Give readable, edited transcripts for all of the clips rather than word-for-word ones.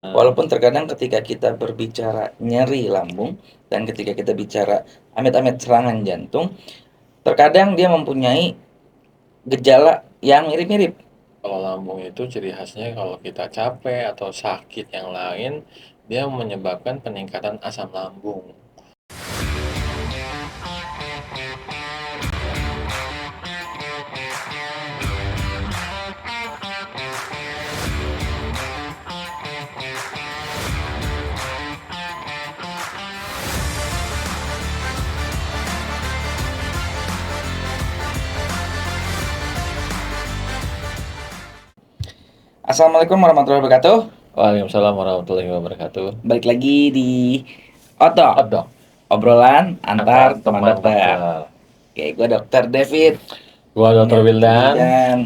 Walaupun terkadang ketika kita berbicara nyeri lambung dan ketika kita bicara amit-amit serangan jantung, terkadang dia mempunyai gejala yang mirip-mirip. Kalau lambung itu ciri khasnya kalau kita capek atau sakit yang lain, dia menyebabkan peningkatan asam lambung. Assalamualaikum warahmatullahi wabarakatuh. Waalaikumsalam warahmatullahi wabarakatuh. Balik lagi di Oto, Odok, obrolan antar teman dokter. dokter. Oke, gue dokter David. Gua Dr. Wildan. Dan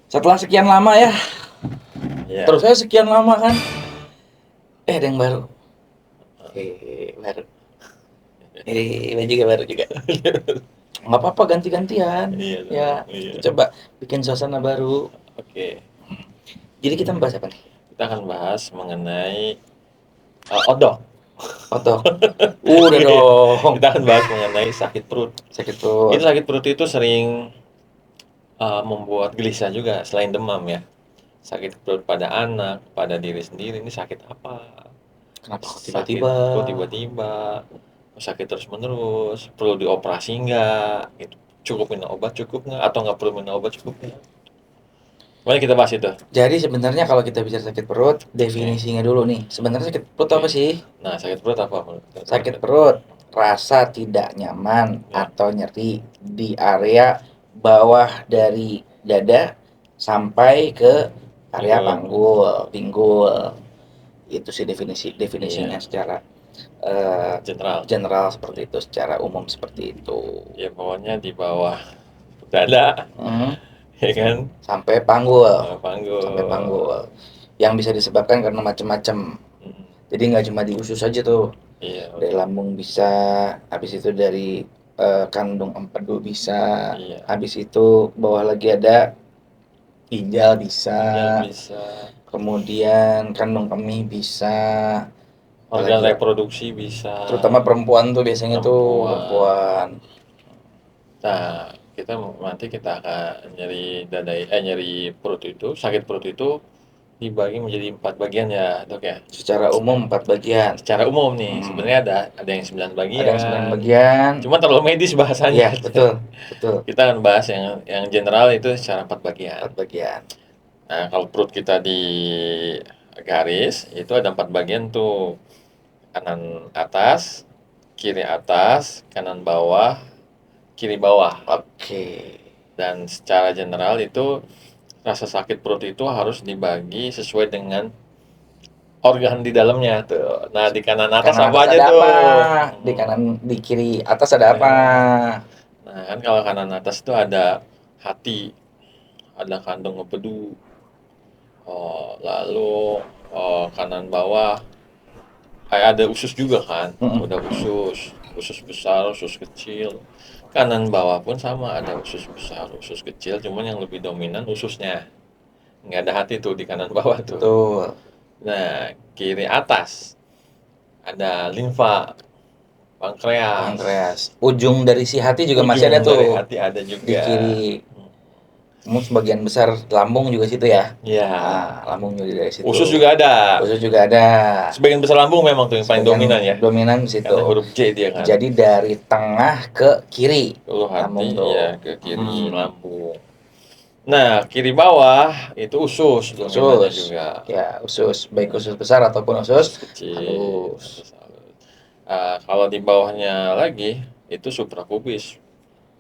setelah sekian lama ya, Ya. terus saya sekian lama kan, ada yang baru. Baru. Baju juga baru juga. Nggak apa-apa ganti-gantian. Iya, Ya, iya. kita coba bikin suasana baru. Oke, Jadi kita membahas apa nih? kita akan bahas mengenai odok. Otot. Udah dong. Kita akan bahas mengenai sakit perut. Sakit perut. Itu sakit perut itu sering membuat gelisah juga selain demam ya. Sakit perut pada anak, pada diri sendiri, ini sakit apa? Kenapa kok Sakit tiba-tiba? kok tiba-tiba? Sakit terus-menerus? Perlu dioperasi nggak? Gitu. Cukup minum obat cukup nggak? Atau nggak perlu minum obat cukup nggak? Mari kita bahas itu. Jadi sebenarnya kalau kita bicara sakit perut, definisinya dulu nih. Sebenarnya sakit perut apa sih? Nah, sakit perut apa? Sakit perut, rasa tidak nyaman Ya. atau nyeri di area bawah dari dada sampai ke area pinggul. Itu sih definisinya Iya. secara General. seperti itu, secara umum seperti itu. Ya pokoknya di bawah dada, ya kan? Sampai panggul. Panggul. Yang bisa disebabkan karena macam-macam. Jadi nggak cuma di usus aja tuh. Iya. Dari lambung bisa, habis itu dari kandung empedu bisa, Iya. habis itu bawah lagi ada ginjal bisa, kemudian kandung kemih bisa, Organ apalagi ya? reproduksi bisa. Terutama perempuan tuh biasanya tuh perempuan. Nah, nanti kita akan nyeri perut itu, sakit perut itu dibagi menjadi 4 bagian ya, Dok ya. Secara umum 4 bagian. Secara umum nih, sebenarnya ada yang 9 bagian. Ada yang 9 bagian. Cuma terlalu medis bahasanya. Iya, betul. Kita akan bahas yang general itu secara 4 bagian. 4 bagian. Nah, kalau perut kita di garis, itu ada 4 bagian tuh. Kanan atas, kiri atas, kanan bawah, kiri bawah. Oke. Dan secara general itu rasa sakit perut itu harus dibagi sesuai dengan organ di dalamnya tuh. Nah, di kanan atas apa aja tuh? Di kanan, di kiri atas ada apa? Nah, kan kalau kanan atas itu ada hati, ada kandung empedu. Lalu kanan bawah ada usus juga kan? Udah usus besar, usus kecil. Kanan bawah pun sama, ada usus besar, usus kecil, cuman yang lebih dominan ususnya. Nggak ada hati tuh di kanan bawah tuh. Betul. Nah, kiri atas ada limfa, pankreas. Ujung dari si hati juga masih ada tuh. Dari hati ada juga. Di kiri. Sebagian besar lambung juga situ ya. Iya. Lambung juga dari situ. Usus juga ada. Sebagian besar lambung memang tuh yang paling dominan ya. Dominan di situ. Karena huruf J dia kan. Jadi dari tengah ke kiri. Hati ya ke kiri lambung. Nah, kiri bawah itu usus juga. Ya, usus. Baik usus besar ataupun usus kecil. halus. Kalau di bawahnya lagi itu suprapubis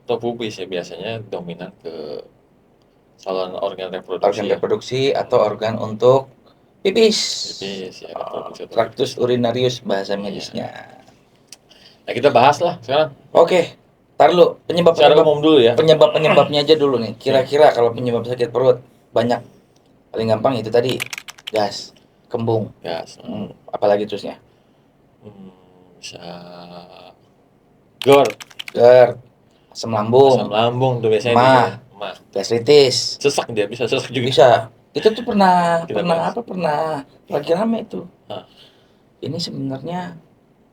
atau pubis ya, biasanya dominan ke saluran organ reproduksi. Atau organ untuk pipis ya, tractus urinarius bahasa medisnya. Nah, kita bahas lah sekarang. Oke, tar dulu secara umum dulu ya. Penyebabnya aja dulu nih. Kira-kira kalau penyebab sakit perut banyak, paling gampang itu tadi gas, kembung. Apalagi terusnya? Bisa GERD, asam lambung tuh biasanya. gastritis. Sesak dia bisa sesak juga. Bisa. Itu tuh pernah Kita bahas. pernah lagi rame tuh. Hah, Ini sebenarnya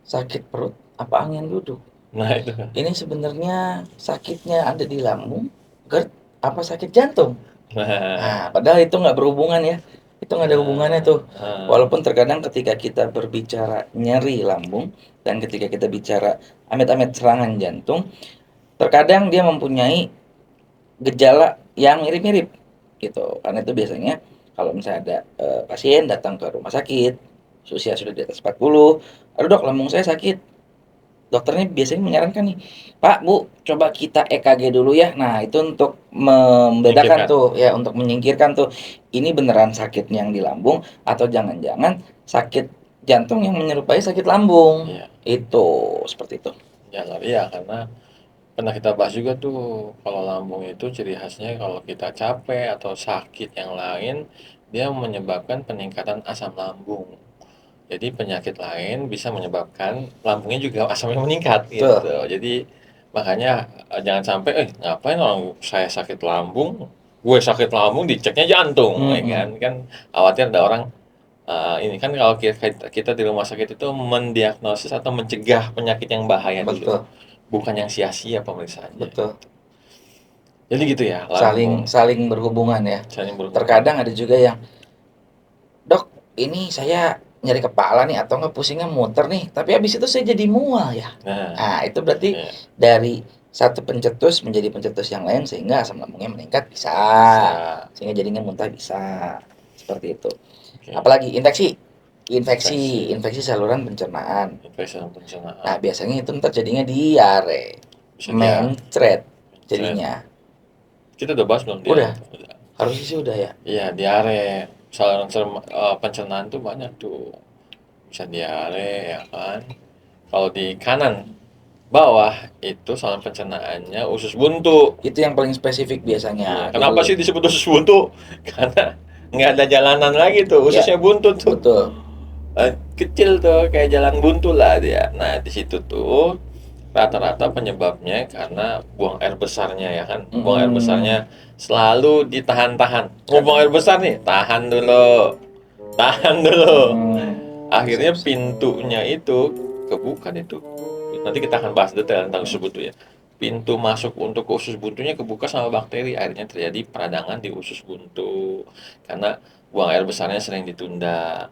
sakit perut apa angin duduk? nah itu kan. Ini sebenarnya sakitnya ada di lambung, GERD, apa sakit jantung? Nah, Nah, padahal itu nggak berhubungan ya. Itu nggak ada hubungannya nah, tuh. nah, Walaupun terkadang ketika kita berbicara nyeri lambung dan ketika kita bicara amit-amit serangan jantung, terkadang dia mempunyai gejala yang mirip-mirip gitu. Karena itu biasanya kalau misalnya ada pasien datang ke rumah sakit, usia sudah di atas 40, aduh dok lambung saya sakit. Dokternya biasanya menyarankan nih, Pak, Bu, coba kita EKG dulu ya. Nah, itu untuk membedakan menyingkirkan. tuh, ya, untuk menyingkirkan tuh, ini beneran sakitnya yang di lambung atau jangan-jangan sakit jantung yang menyerupai sakit lambung. Iya, Itu, seperti itu. jalan. Iya, karena pernah kita bahas juga tuh, kalau lambung itu ciri khasnya kalau kita capek atau sakit yang lain, dia menyebabkan peningkatan asam lambung. Jadi penyakit lain bisa menyebabkan lambungnya juga asamnya meningkat Betul, gitu. Jadi makanya jangan sampai, ngapain orang saya sakit lambung, gue sakit lambung diceknya jantung, ya kan? mhm, Kan khawatir ada orang ini kan kalau kita di rumah sakit itu mendiagnosis atau mencegah penyakit yang bahaya dulu, betul, bukan yang sia-sia pemeriksaannya. betul. Jadi gitu ya, Saling lambung saling berhubungan ya. saling berhubungan. Terkadang ada juga yang, "Dok, ini saya nyeri kepala nih atau enggak pusingnya muter nih, tapi habis itu saya jadi mual ya." Nah, Nah, itu berarti ya, dari satu pencetus menjadi pencetus yang lain sehingga asam lambungnya meningkat bisa, bisa. sehingga jadinya muntah bisa, seperti itu. Oke, Apalagi infeksi, infeksi, infeksi, infeksi saluran pencernaan. infeksi saluran Nah, pencernaan, biasanya itu ntar jadinya diare, bisa dia mencret ceret. jadinya. Kita udah bahas belum diare Udah, tuh? Udah. harusnya sih udah ya. Iya, diare. Saluran pencernaan tuh banyak tuh. Bisa diare ya kan. Kalau di kanan bawah itu saluran pencernaannya usus buntu. Itu yang paling spesifik Iya, biasanya kenapa gitu. sih disebut usus buntu? Karena nggak ada jalanan lagi tuh, Ya, ususnya buntu tuh. betul. Kecil tuh, kayak jalan buntu lah dia. Nah, di situ tuh rata-rata penyebabnya karena buang air besarnya ya kan. Buang air Mhm. besarnya selalu ditahan-tahan. Mau buang air besar nih, tahan dulu. Tahan dulu. Bisa Akhirnya bisa. pintunya itu kebuka itu. Nanti kita akan bahas detail tentang usus buntu ya. Pintu masuk untuk usus buntunya kebuka sama bakteri, akhirnya terjadi peradangan di usus buntu. Karena buang air besarnya sering ditunda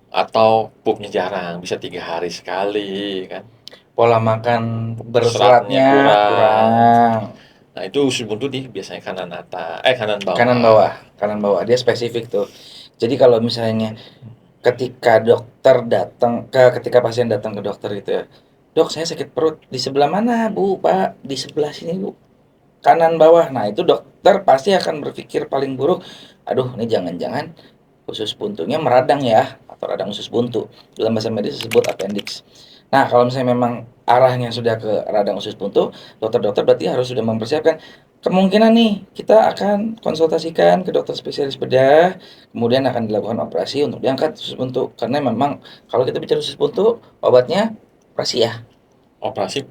atau pupnya jarang, bisa 3 hari sekali kan. Pola makan Seratnya berseratnya kurang. kurang. Nah, itu usus buntu di biasanya kanan atas, kanan Kanan bawah. bawah, kanan bawah. Dia spesifik tuh. Jadi kalau misalnya ketika dokter datang ketika pasien datang ke dokter gitu ya, "Dok, saya sakit perut." "Di sebelah mana, Bu, Pak?" "Di sebelah sini, Bu." Kanan bawah. Nah, itu dokter pasti akan berpikir paling buruk, "Aduh, ini jangan-jangan usus buntunya meradang ya, atau radang usus buntu." Dalam bahasa medis disebut appendix. Nah, kalau misalnya memang arahnya sudah ke radang usus buntu, dokter-dokter berarti harus sudah mempersiapkan, kemungkinan nih kita akan konsultasikan ke dokter spesialis bedah, kemudian akan dilakukan operasi untuk diangkat usus buntu. Karena memang kalau kita bicara usus buntu, obatnya operasi ya. Operasi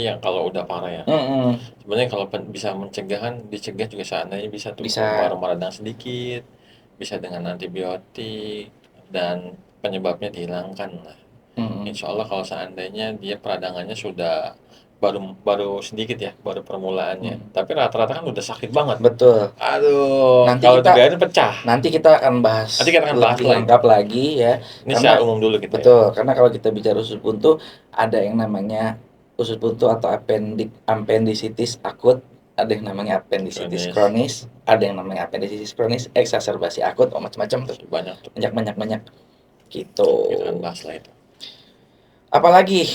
yang kalau udah parah ya. Mhm, Sebenarnya kalau bisa mencegah kan dicegah juga seandainya bisa tuh bisa. baru meradang sedikit, bisa dengan antibiotik dan penyebabnya dihilangkan lah. Mhm, Insya Allah kalau seandainya dia peradangannya sudah baru baru sedikit ya, baru permulaannya. mhm. Tapi rata-rata kan udah sakit banget. Betul. Aduh, Nanti kalau kita dibiarin pecah. Nanti kita akan Nanti bahas kita akan bahas lebih lah itu. lengkap lagi ya, Ini secara karena umum dulu kita ya. betul, karena kalau kita bicara usus buntu, ada yang namanya usus buntu atau appendicitis akut, ada yang namanya appendicitis Kronis, kronis, ada yang namanya appendicitis kronis eksaserbasi akut, oh macam-macam tuh, masih banyak tuh. banyak banyak banyak, gitu. Kita akan bahas lah itu. Apalagi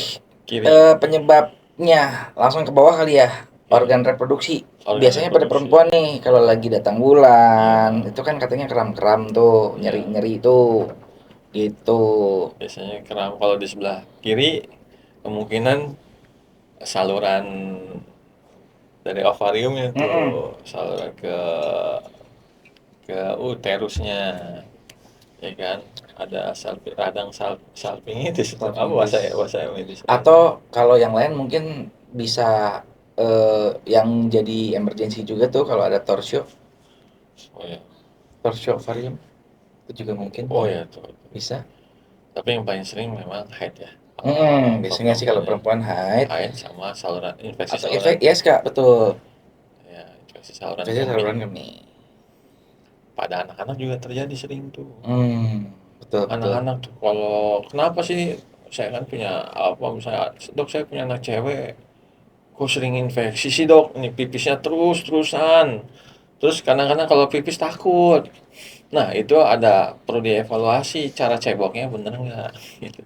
Kiri, penyebabnya, langsung ke bawah kali ya, ya, organ reproduksi. organ Biasanya pada reproduksi. perempuan nih, kalau lagi datang Iya, bulan, itu kan katanya kram-kram tuh, iya. nyeri-nyeri tuh, gitu. Biasanya kram kalau di sebelah kiri kemungkinan saluran dari ovariumnya Mhm, tuh saluran ke uterusnya, ya kan? Ada radang salpingitis itu apa salpingitis. bahasa medisnya itu? Atau kalau yang lain mungkin bisa, yang jadi emergensi juga tuh kalau ada torsio. Oh ya, torsi ovarium itu juga mungkin Oh ya tuh. bisa. Tapi yang paling sering memang haid ya. Kalau Biasanya sih kalau perempuan perempuan haid ya, haid sama saluran infeksi atau saluran yes Kak, betul. ya, infeksi saluran Infeksi kemih. saluran kemih. Pada anak-anak juga terjadi sering tuh. Betul betul. Anak-anak tuh kalau kenapa sih saya kan punya apa misalnya dok saya punya anak cewek kok sering infeksi sih dok ini pipisnya terus-terusan terus kadang-kadang kalau pipis takut nah itu ada perlu dievaluasi cara ceboknya bener nggak gitu.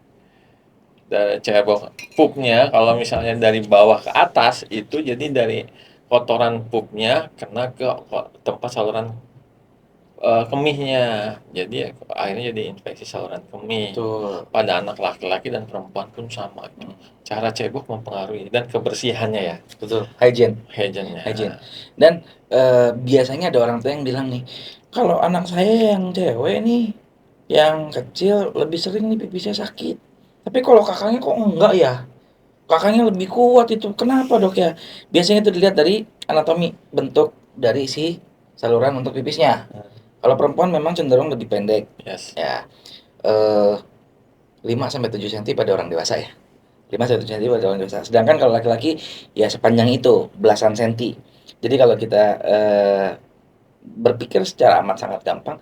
Dari cebok pupnya kalau misalnya dari bawah ke atas itu jadi dari kotoran pupnya kena ke tempat saluran kemihnya. Jadi ya, akhirnya jadi infeksi saluran kemih. Betul. Pada anak laki-laki dan perempuan pun sama itu. Cara cebok mempengaruhi dan kebersihannya ya, Betul, hygiene. hygiene-nya. Hygiene. Dan biasanya ada orang tua yang bilang nih, kalau anak saya yang cewek nih, yang kecil lebih sering nih pipisnya sakit. Tapi kalau kakaknya kok enggak ya? Kakaknya lebih kuat itu. Kenapa dok ya? Biasanya itu dilihat dari anatomi bentuk dari si saluran untuk pipisnya. Kalau perempuan memang cenderung lebih pendek, Yes. ya. Eh 5 sampai 7 cm pada orang dewasa ya. 5 sampai 7 cm pada orang dewasa. Sedangkan kalau laki-laki ya sepanjang itu, belasan senti. Jadi kalau kita berpikir secara amat sangat gampang,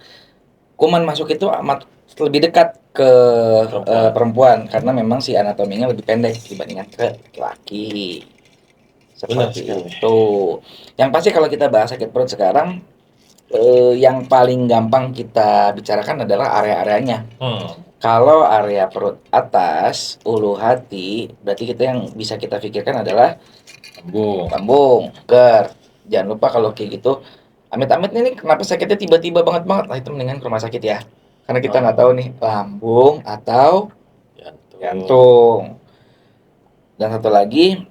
kuman masuk itu amat lebih dekat ke Perempuan. perempuan karena memang si anatominya lebih pendek dibandingkan ke laki-laki. Benar Seperti sekali. itu. Yang pasti kalau kita bahas sakit perut sekarang, yang paling gampang kita bicarakan adalah area-areanya. Kalau area perut atas, ulu hati, berarti kita yang bisa kita pikirkan adalah Lambung. lambung, GERD. Jangan lupa kalau kayak gitu, amit-amit ini kenapa sakitnya tiba-tiba banget banget, nah itu mendingan ke rumah sakit ya. Karena kita nggak tahu nih lambung atau Jantung. jantung. Dan satu lagi,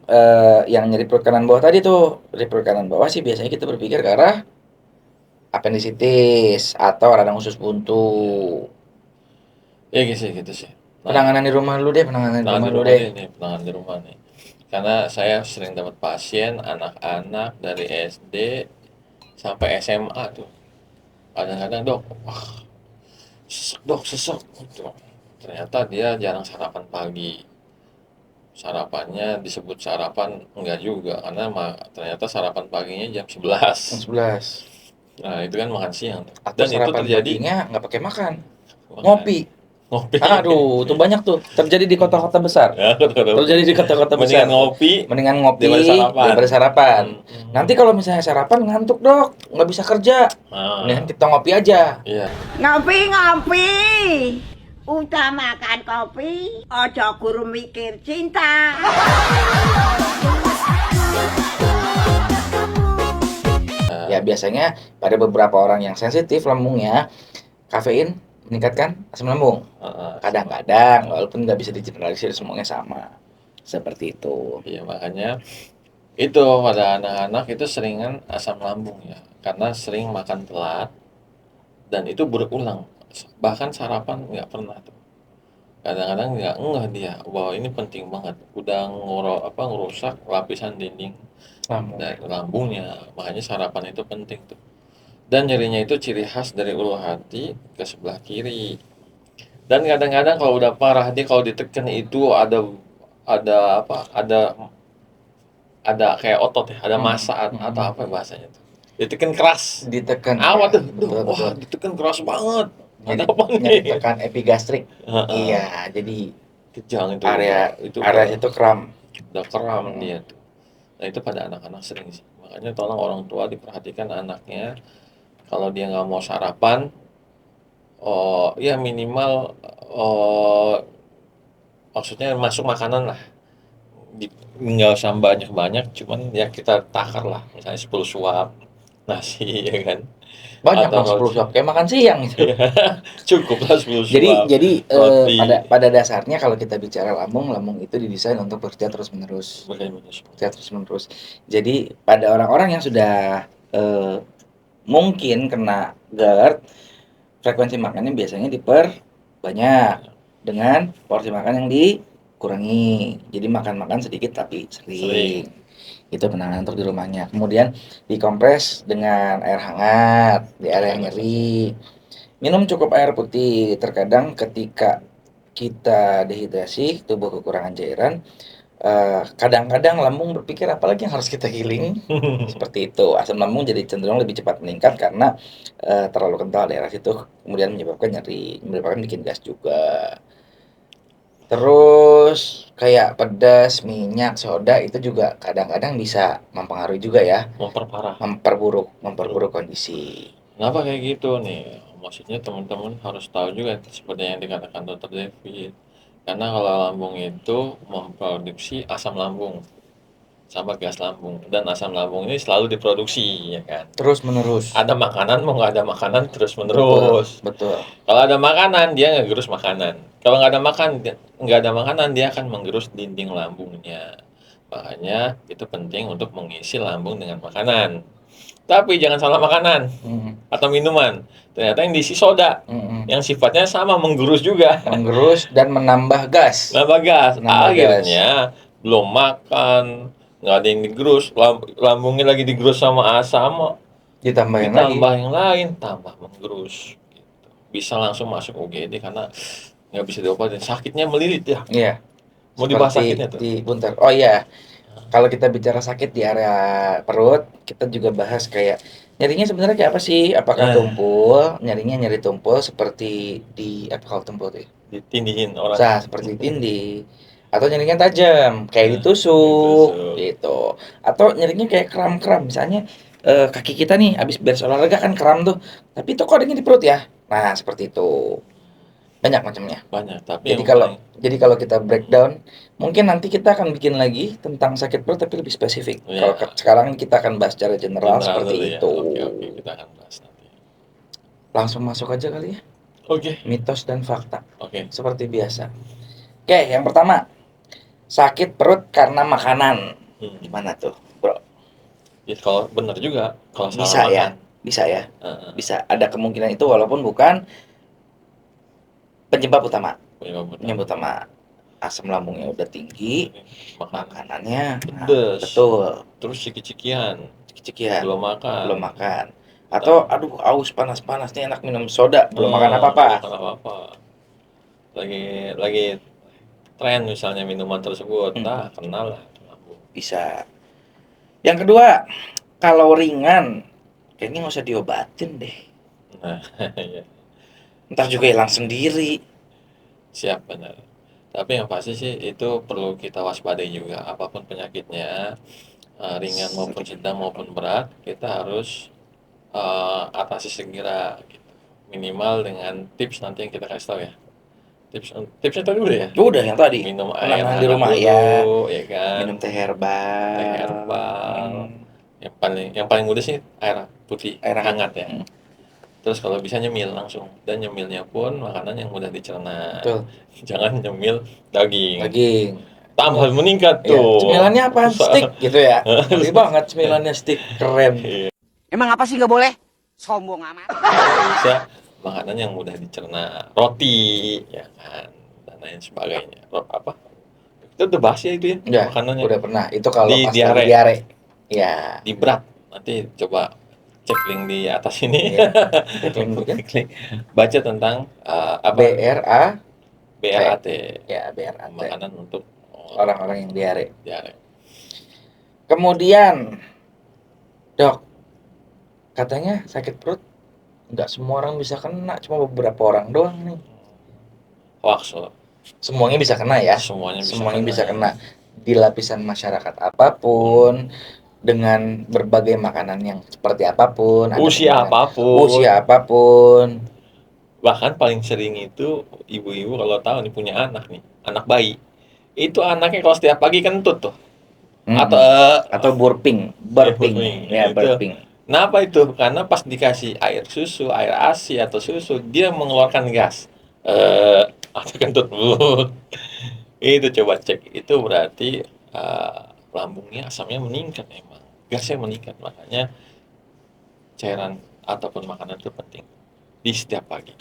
yang nyeri perut kanan bawah tadi tuh, nyeri perut kanan bawah sih biasanya kita berpikir ke arah apendisitis atau radang usus buntu. Ya gitu sih. Nah, Penanganan di rumah lu deh, penanganan di penanganan rumah di lu rumah deh. nih, penanganan di rumah nih. Karena saya sering dapat pasien anak-anak dari SD sampai SMA tuh. Kadang-kadang dok, wah sesek dok, sesek. Gitu. Ternyata dia jarang sarapan pagi. Sarapannya disebut sarapan enggak juga karena ternyata sarapan paginya jam 11. Jam 11. Nah, itu kan makan siang. Atau Dan itu sarapan terjadi paginya nggak pakai makan, makan ngopi. ngopi. Aduh, itu banyak tuh terjadi di kota-kota besar. Ya, kata-kata. Terjadi di kota-kota besar. Mendingan ngopi Mendingan ngopi daripada sarapan. daripada sarapan. Nanti kalau misalnya sarapan ngantuk dok, nggak bisa kerja. Mendingan kita ngopi aja. Iya. Ngopi-ngopi. Utamakan kopi, ojo guru mikir cinta. Ya biasanya pada beberapa orang yang sensitif lambungnya, kafein meningkatkan asam lambung. Kadang-kadang, walaupun nggak bisa digeneralisir semuanya sama. Seperti itu. Iya, makanya itu pada anak-anak itu seringan asam lambung ya, karena sering makan telat dan itu berulang. Bahkan sarapan nggak pernah tuh. Kadang-kadang nggak ngeh dia bahwa ini penting banget. Udah ngerusak lapisan dinding Lambung. dan lambungnya. Makanya sarapan itu penting tuh. Dan nyerinya itu ciri khas dari ulu hati ke sebelah kiri. Dan kadang-kadang kalau udah parah dia kalau ditekan itu ada apa? Ada kayak otot ya, ada massa atau apa bahasanya tuh. Ditekan keras. Ditekan. Awat tuh, Betul, wah betul. ditekan keras banget. Jadi Ada apa nyeri nih? tekan epigastrik. Heeh. Iya, jadi Kejang itu area itu area itu kram. udah kram dia tuh. Nah itu pada anak-anak sering sih. Makanya tolong orang tua diperhatikan anaknya. Kalau dia nggak mau sarapan, oh ya minimal maksudnya masuk makanan lah. Nggak usah banyak-banyak, cuman ya kita takar lah. Misalnya 10 suap nasi ya kan. Banyak Atau dong 10 roti. suap kayak makan siang gitu. Iya, cukup lah 10 Jadi suap jadi roti. pada dasarnya kalau kita bicara lambung, lambung itu didesain untuk bekerja terus-menerus. Bagaimana? Bekerja terus-menerus. Jadi pada orang-orang yang sudah mungkin kena GERD, frekuensi makannya biasanya diperbanyak dengan porsi makan yang dikurangi. Jadi makan-makan sedikit tapi sering. Itu penanganan untuk di rumahnya. Kemudian dikompres dengan air hangat di area yang nyeri. Minum cukup air putih. Terkadang ketika kita dehidrasi, tubuh kekurangan cairan, kadang-kadang lambung berpikir apalagi yang harus kita healing. Seperti itu. Asam lambung jadi cenderung lebih cepat meningkat karena terlalu kental daerah situ, kemudian menyebabkan nyeri, menyebabkan bikin gas juga. Terus kayak pedas, minyak, soda itu juga kadang-kadang bisa mempengaruhi juga ya, Memperparah. memperburuk kondisi. Kenapa kayak gitu nih? Maksudnya teman-teman harus tahu juga seperti yang dikatakan Dokter David. Karena kalau lambung itu memproduksi asam lambung sama gas lambung, dan asam lambung ini selalu diproduksi, ya kan? Terus menerus. Ada makanan mau nggak ada makanan terus Betul, menerus. betul. Kalau ada makanan dia ngegerus makanan. Kalau nggak ada makanan dia akan menggerus dinding lambungnya. Makanya itu penting untuk mengisi lambung dengan makanan. Tapi jangan salah makanan atau minuman. Ternyata yang diisi soda yang sifatnya sama menggerus juga. Menggerus dan menambah gas. Nambah gas. Nambah gas. Akhirnya belum makan, nggak ada yang digerus, lambungnya lagi digerus sama asam, Ditambahin lagi. ditambah yang lain, tambah menggerus. Gitu. Bisa langsung masuk UGD karena nggak bisa diobatin. Sakitnya melilit ya. Iya. Mau dibahas Seperti sakitnya tuh? Bentar. Oh iya. Kalau kita bicara sakit di area perut, kita juga bahas kayak nyerinya sebenarnya kayak apa sih? Apakah tumpul? Nyerinya nyeri tumpul seperti di apa kalau tumpul tuh? Ditindihin orang. Nah, seperti tindih. Atau nyerinya tajam, kayak ditusuk gitu. Atau nyerinya kayak kram-kram, misalnya kaki kita nih habis beres olahraga kan kram tuh. Tapi itu kok adanya di perut ya? Nah, seperti itu. Banyak macamnya. Banyak, tapi Jadi kalau kita breakdown, mungkin nanti kita akan bikin lagi tentang sakit perut tapi lebih spesifik. Iya. Kalau sekarang kita akan bahas secara general seperti dulu ya. itu. Oke, kita akan bahas nanti. Langsung masuk aja kali ya. Oke. Mitos dan fakta. Oke. Seperti biasa. Oke, yang pertama. Sakit perut karena makanan. Gimana tuh, Bro? Ya kalau benar juga, kalau Bisa salah ya. makan. Bisa ya. Bisa ada kemungkinan itu walaupun bukan penyebab utama. Penyebab utama. Asam lambungnya udah tinggi, makanannya pedes. Betul. Terus ciki-cikian. Belum Belum makan. Atau aduh aus panas-panas nih enak minum soda, belum makan apa-apa. Lagi tren misalnya minuman tersebut, kenal lah lambung. Bisa. Yang kedua, kalau ringan kayaknya nggak usah diobatin deh. Nah, ya. Ntar juga hilang sendiri. Siap, benar. Tapi yang pasti sih itu perlu kita waspadai juga. Apapun penyakitnya, ringan maupun sedang maupun berat, kita harus atasi segera gitu. Minimal dengan tips nanti yang kita kasih tahu ya. Tipsnya tadi udah ya? Udah yang tadi. Minum air di rumah dulu, ya kan? Minum teh herbal. Yang paling mudah sih air putih, Air hangat ya. Terus kalau bisa nyemil langsung, dan nyemilnya pun makanan yang mudah dicerna. Betul. Jangan nyemil daging. Tambah meningkat tuh. Cemilannya apa? Stick gitu ya. Lebih banget cemilannya stick, keren. Emang apa sih nggak boleh? Sombong amat. Bisa makanan yang mudah dicerna, roti, ya kan, dan lain sebagainya. Apa? Itu udah bahas ya itu ya? Ya, makanannya. udah pernah. Itu kalau di pas diare. Ya. Di berat. Nanti coba cek link di atas ini. Ya. Klik. Baca tentang apa? BRAT. Ya, BRAT. Makanan untuk orang-orang yang diare. Diare. Kemudian, Dok, katanya sakit perut nggak semua orang bisa kena, cuma beberapa orang doang nih. Hoax loh. Semuanya bisa kena ya. Semuanya bisa kena. Di lapisan masyarakat apapun, dengan berbagai makanan yang seperti apapun, usia apapun. Bahkan paling sering itu ibu-ibu kalau tahu nih punya anak bayi, itu anaknya kalau setiap pagi kentut tuh. Atau burping. Ya, burping. Kenapa itu? Karena pas dikasih air susu, air ASI atau susu, dia mengeluarkan gas. Atau kentut. Itu coba cek. Itu berarti lambungnya asamnya meningkat emang. Gasnya meningkat. Makanya cairan ataupun makanan itu penting di setiap pagi.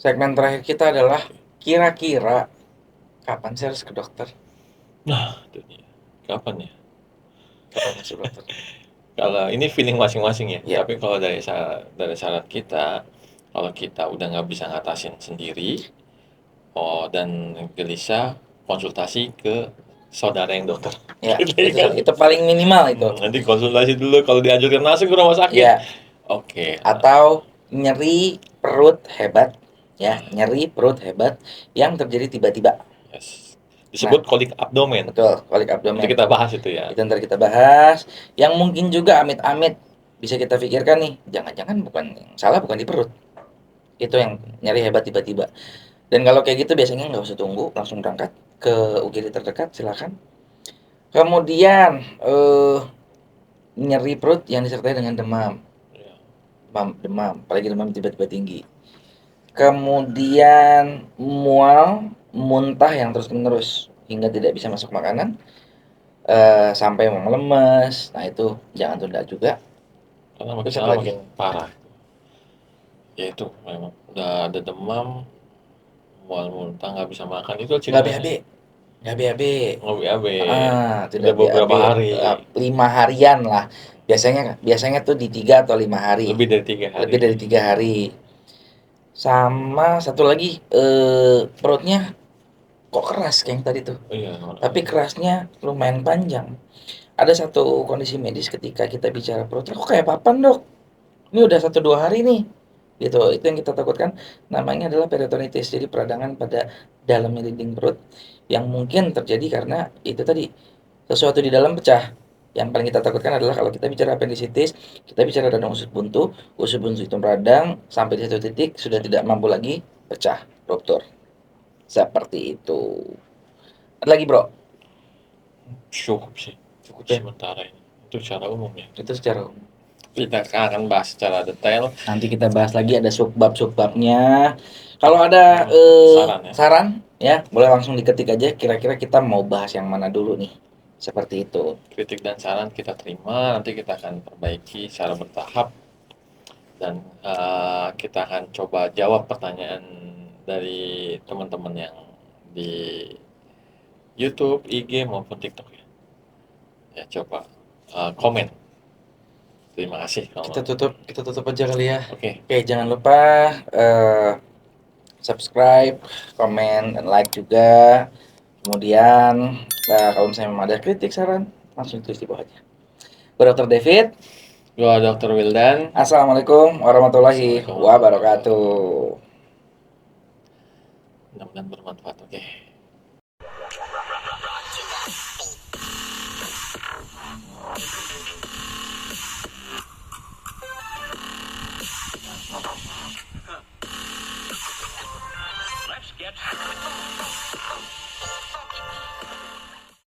Segmen terakhir kita adalah kira-kira kapan sih harus ke dokter? Nah, itu dia. kapan ya? Kapan masuk dokter? Kalau ini feeling masing-masing ya. Iya. Tapi kalau dari saran kita, kalau kita udah nggak bisa ngatasin sendiri, dan gelisah, konsultasi ke saudara yang dokter. Ya, Gitu itu kan. itu paling minimal itu. Nanti konsultasi dulu kalau dianjurkan langsung ke rumah sakit. Ya, Oke. atau nyeri perut hebat, ya, nyeri perut hebat yang terjadi tiba-tiba. Yes. Disebut kolik abdomen. Betul, kolik Nanti abdomen. kita bahas itu ya. Itu ntar kita bahas. Yang mungkin juga amit-amit bisa kita pikirkan nih, jangan-jangan bukan yang salah bukan di perut. Itu yang nyeri hebat tiba-tiba. Dan kalau kayak gitu biasanya nggak usah tunggu, langsung berangkat ke UGD terdekat, silakan. Kemudian nyeri perut yang disertai dengan demam. Ya. Demam, apalagi demam tiba-tiba tinggi. Kemudian mual, muntah yang terus-menerus hingga tidak bisa masuk makanan, sampai mau lemes. Nah itu jangan tunda juga. Karena makin Terus apa lama lagi? makin parah. Ya itu memang udah ada demam, mual muntah, nggak bisa makan, itu Nggak ciri BAB, nggak BAB. nggak BAB. Tidak Udah beberapa BAB. hari, 5 harian lah. Biasanya tuh di 3 atau 5 hari. lebih dari 3 hari. Lebih dari 3 hari. Sama satu lagi, perutnya kok keras kayak yang tadi tuh. Iya. Tapi kerasnya lumayan panjang. Ada satu kondisi medis ketika kita bicara perut, kok kayak papan dok? Ini udah 1-2 hari nih. Gitu, itu yang kita takutkan. Namanya adalah peritonitis, jadi peradangan pada dalamnya dinding perut yang mungkin terjadi karena itu tadi sesuatu di dalam pecah. Yang paling kita takutkan adalah kalau kita bicara appendicitis, kita bicara radang usus buntu itu meradang sampai di satu titik sudah tidak mampu lagi pecah, dokter. Seperti itu. Ada lagi bro? Cukup sih. Cukup ya? Sementara ini. Itu secara umum ya. Itu secara umum. Kita akan bahas secara detail. Nanti kita bahas lagi ada subbab-subbabnya. Kalau ada Saran ya. saran ya, boleh langsung diketik aja kira-kira kita mau bahas yang mana dulu nih. Seperti itu. Kritik dan saran kita terima, nanti kita akan perbaiki secara bertahap dan kita akan coba jawab pertanyaan dari teman-teman yang di YouTube, IG maupun TikTok ya. Ya coba komen. Terima kasih. Kita tutup aja kali ya. Oke. Oke, jangan lupa subscribe, komen, dan like juga. Kemudian kalau misalnya memang ada kritik, saran, langsung tulis di bawah aja. Gua Dr. David. Gua Dr. Wildan. Assalamualaikum warahmatullahi wabarakatuh. Mudah-mudahan bermanfaat. Oke.